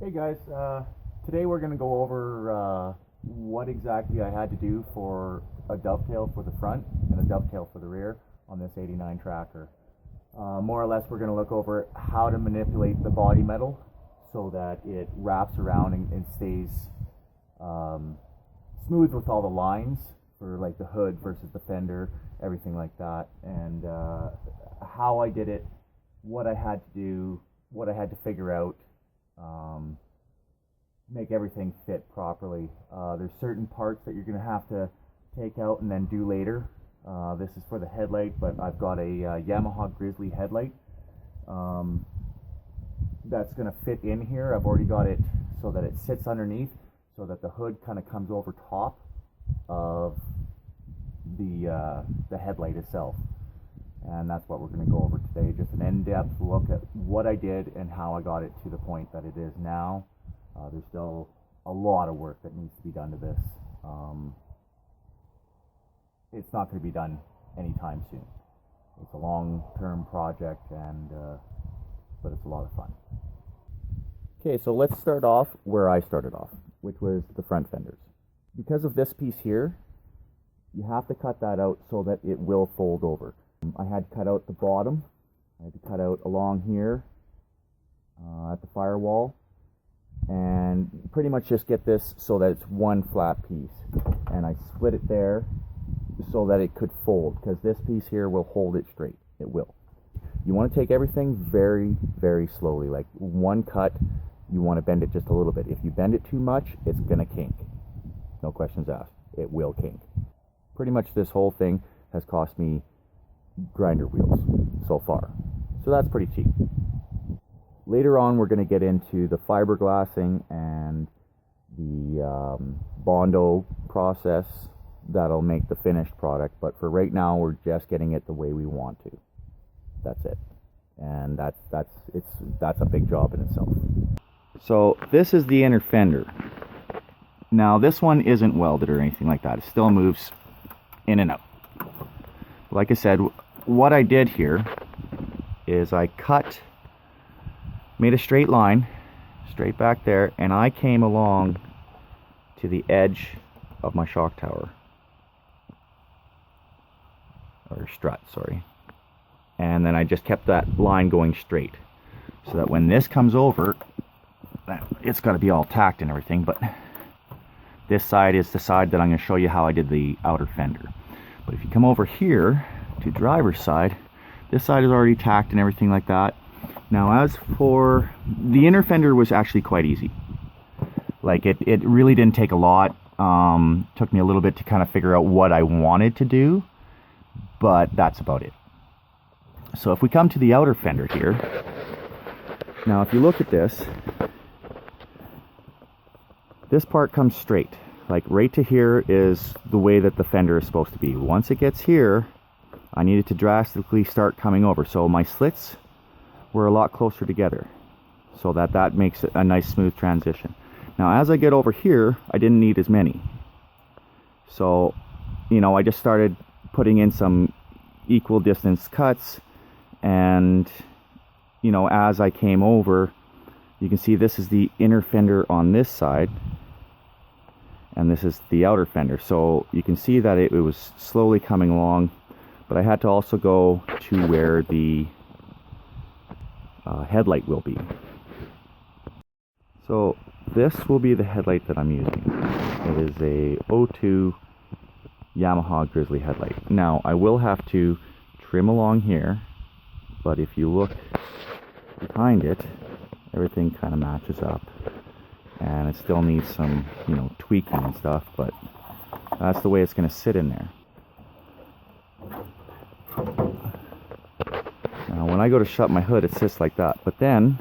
Hey guys, today we're going to go over what exactly I had to do for a dovetail for the front and a dovetail for the rear on this 89 tracker. More or less we're going to look over how to manipulate the body metal so that it wraps around and stays smooth with all the lines for like the hood versus the fender, everything like that, and how I did it, what I had to do, what I had to figure out. Make everything fit properly. There's certain parts that you're going to have to take out and then do later. This is for the headlight, but I've got a Yamaha Grizzly headlight that's going to fit in here. I've already got it so that it sits underneath, so that the hood kind of comes over top of the headlight itself. And that's what we're going to go over today, just an in-depth look at what I did and how I got it to the point that it is now. There's still a lot of work that needs to be done to this. It's not going to be done anytime soon. It's a long-term project, but it's a lot of fun. Okay, so let's start off where I started off, which was the front fenders. Because of this piece here, you have to cut that out so that it will fold over. I had to cut out the bottom. I had to cut out along here at the firewall, and pretty much just get this so that it's one flat piece. And I split it there so that it could fold, because this piece here will hold it straight. It will. You want to take everything very, very slowly. Like one cut, you want to bend it just a little bit. If you bend it too much, it's going to kink. No questions asked. It will kink. Pretty much this whole thing has cost me grinder wheels so far, so that's pretty cheap. Later on we're going to get into the fiberglassing and the Bondo process that'll make the finished product, but for right now we're just getting it the way we want to. That's it, and that's a big job in itself. So this is the inner fender. Now this one isn't welded or anything like that. It still moves in and out. Like I said, what I did here is I made a straight line straight back there, and I came along to the edge of my shock tower, or strut, sorry, and then I just kept that line going straight so that when this comes over, it's got to be all tacked and everything, but this side is the side that I'm going to show you how I did the outer fender. But if you come over here to driver's side, this side is already tacked and everything like that. Now as for the inner fender, was actually quite easy. Like it really didn't take a lot. Took me a little bit to kind of figure out what I wanted to do, but that's about it. So if we come to the outer fender here, now if you look at this part comes straight. Like right to here is the way that the fender is supposed to be. Once it gets here, I needed to drastically start coming over. So my slits were a lot closer together, so that makes it a nice smooth transition. Now as I get over here, I didn't need as many. So, I just started putting in some equal distance cuts, and, as I came over, you can see this is the inner fender on this side, and this is the outer fender. So you can see that it was slowly coming along, but I had to also go to where the headlight will be. So this will be the headlight that I'm using. It is a 02 Yamaha Grizzly headlight. Now I will have to trim along here, but if you look behind it, everything kind of matches up, and it still needs some tweaking and stuff, but that's the way it's going to sit in there. Now when I go to shut my hood, it sits like that, but then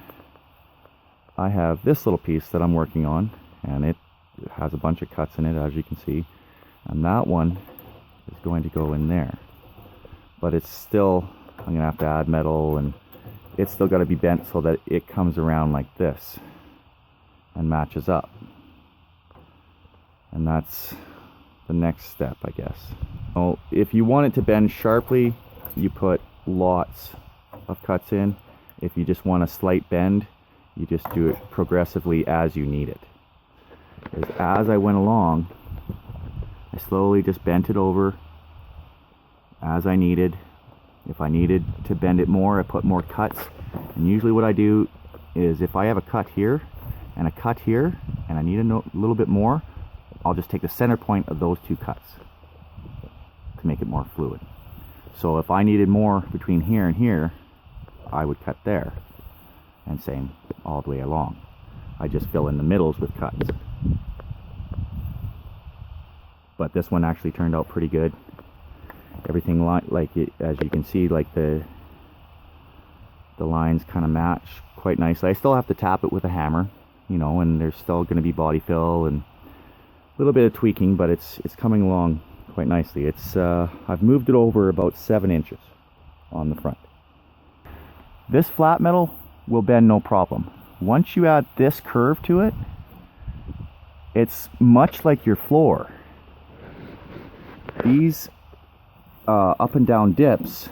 I have this little piece that I'm working on, and it has a bunch of cuts in it, as you can see, and that one is going to go in there, but it's still, I'm going to have to add metal, and it's still got to be bent so that it comes around like this and matches up, and that's the next step, I guess. Well, if you want it to bend sharply, you put lots of cuts in. If you just want a slight bend, You just do it progressively as you need it. As I went along, I slowly just bent it over as I needed. If I needed to bend it more, I put more cuts. And usually what I do is if I have a cut here and a cut here and I need a little bit more, I'll just take the center point of those two cuts to make it more fluid. So if I needed more between here and here, I would cut there, and same all the way along. I just fill in the middles with cuts. But this one actually turned out pretty good. Everything like it, as you can see, like the lines kind of match quite nicely. I still have to tap it with a hammer, you know, and there's still going to be body fill and a little bit of tweaking, but it's coming along quite nicely. It's I've moved it over about 7 inches on the front. This flat metal will bend no problem. Once you add this curve to it, it's much like your floor. These up and down dips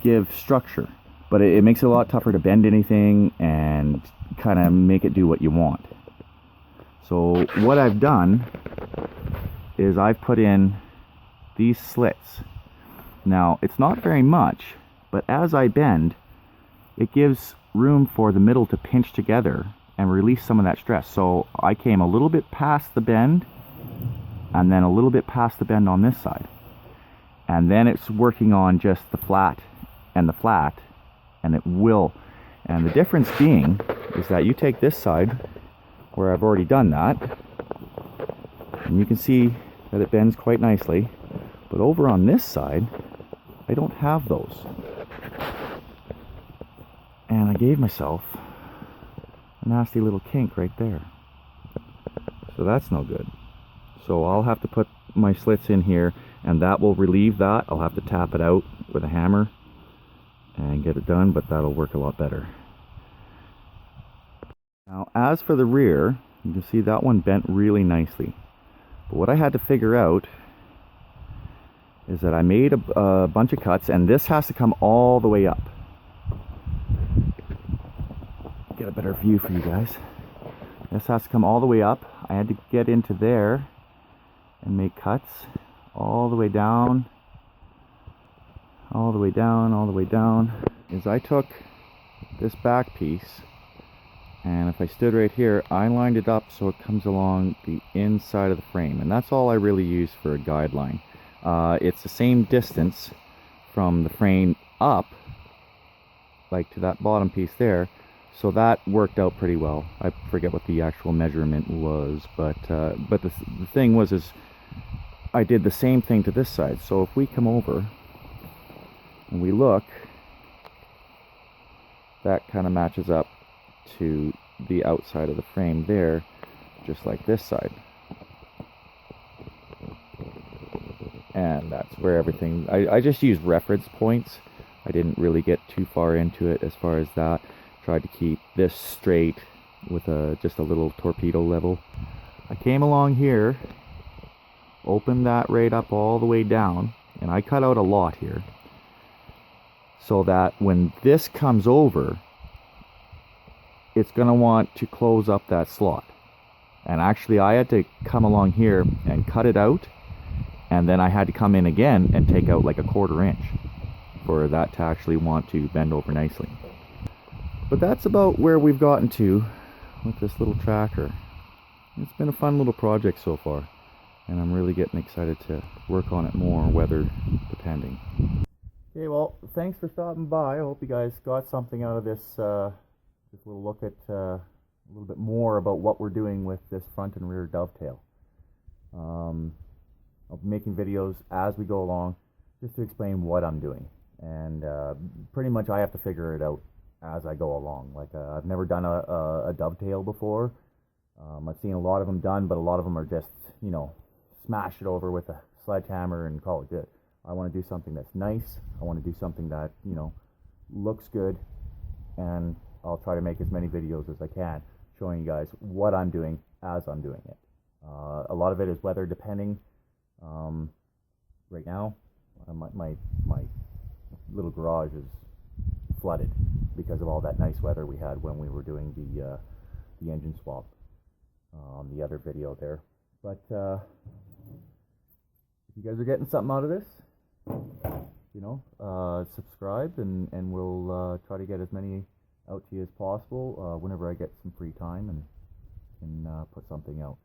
give structure, but it makes it a lot tougher to bend anything and kind of make it do what you want. So what I've done is I've put in these slits. Now it's not very much, but as I bend, it gives room for the middle to pinch together and release some of that stress. So I came a little bit past the bend and then a little bit past the bend on this side. And then it's working on just the flat and the flat, and it will. And the difference being is that you take this side where I've already done that, and you can see that it bends quite nicely. But over on this side, I don't have those. And I gave myself a nasty little kink right there. So that's no good. So I'll have to put my slits in here, and that will relieve that. I'll have to tap it out with a hammer and get it done, but that'll work a lot better. Now as for the rear, you can see that one bent really nicely. But what I had to figure out is that I made a bunch of cuts, and this has to come all the way up. Get a better view for you guys. This has to come all the way up. I had to get into there and make cuts all the way down, all the way down, all the way down. Is I took this back piece, and if I stood right here, I lined it up so it comes along the inside of the frame, and that's all I really use for a guideline. It's the same distance from the frame up, like to that bottom piece there, so that worked out pretty well. I forget what the actual measurement was, but the thing was is I did the same thing to this side. So if we come over and we look, that kind of matches up to the outside of the frame there, just like this side. And that's where everything, I just used reference points. I didn't really get too far into it as far as that. Tried to keep this straight with just a little torpedo level. I came along here, opened that right up all the way down, and I cut out a lot here so that when this comes over, it's going to want to close up that slot. And actually I had to come along here and cut it out, and then I had to come in again and take out like a 1/4 inch for that to actually want to bend over nicely. But that's about where we've gotten to with this little tracker. It's been a fun little project so far, and I'm really getting excited to work on it more, weather depending. Okay, well, thanks for stopping by. I hope you guys got something out of this this little look at a little bit more about what we're doing with this front and rear dovetail. I'll be making videos as we go along just to explain what I'm doing, and pretty much I have to figure it out as I go along. Like I've never done a dovetail before. I've seen a lot of them done, but a lot of them are just, you know, smash it over with a sledgehammer and call it good. I want to do something that's nice. I want to do something that, you know, looks good, and I'll try to make as many videos as I can showing you guys what I'm doing as I'm doing it. A lot of it is weather depending. Right now, my little garage is flooded because of all that nice weather we had when we were doing the engine swap on the other video there. But if you guys are getting something out of this, you know, subscribe, and we'll try to get as many out to you as possible whenever I get some free time and put something out.